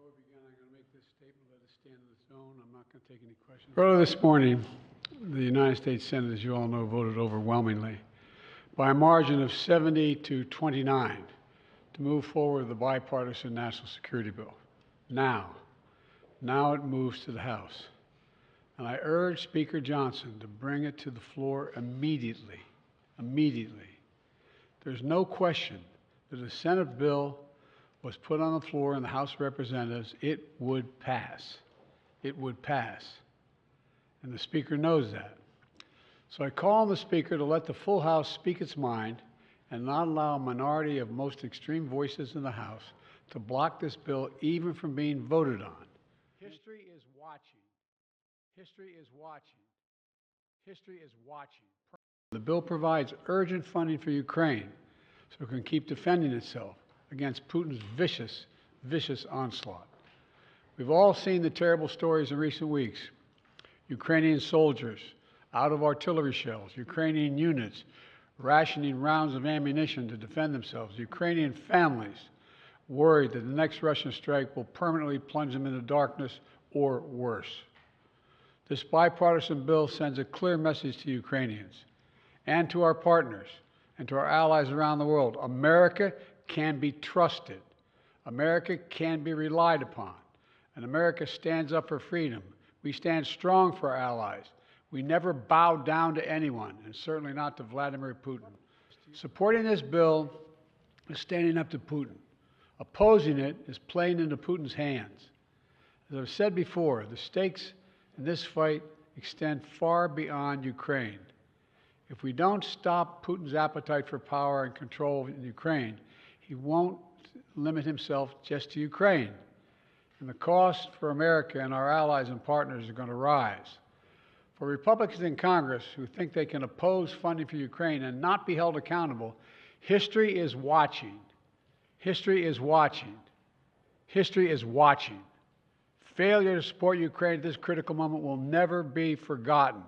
Before we begin, I'm going to make this statement, let it stand on its own. I'm not going to take any questions. Earlier this morning, the United States Senate, as you all know, voted overwhelmingly by a margin of 70 to 29 to move forward with the bipartisan national security bill. Now it moves to the House. And I urge Speaker Johnson to bring it to the floor immediately. Immediately. There's no question that the Senate bill was put on the floor in the House of Representatives, it would pass. It would pass. And the Speaker knows that. So I call on the Speaker to let the full House speak its mind and not allow a minority of most extreme voices in the House to block this bill even from being voted on. History is watching. History is watching. History is watching. The bill provides urgent funding for Ukraine so it can keep defending itself against Putin's vicious, vicious onslaught. We've all seen the terrible stories in recent weeks. Ukrainian soldiers out of artillery shells, Ukrainian units rationing rounds of ammunition to defend themselves, Ukrainian families worried that the next Russian strike will permanently plunge them into darkness or worse. This bipartisan bill sends a clear message to Ukrainians and to our partners and to our allies around the world. America can be trusted. America can be relied upon. And America stands up for freedom. We stand strong for our allies. We never bow down to anyone, and certainly not to Vladimir Putin. Supporting this bill is standing up to Putin. Opposing it is playing into Putin's hands. As I've said before, the stakes in this fight extend far beyond Ukraine. If we don't stop Putin's appetite for power and control in Ukraine, he won't limit himself just to Ukraine. And the cost for America and our allies and partners are going to rise. For Republicans in Congress who think they can oppose funding for Ukraine and not be held accountable, history is watching. History is watching. History is watching. Failure to support Ukraine at this critical moment will never be forgotten.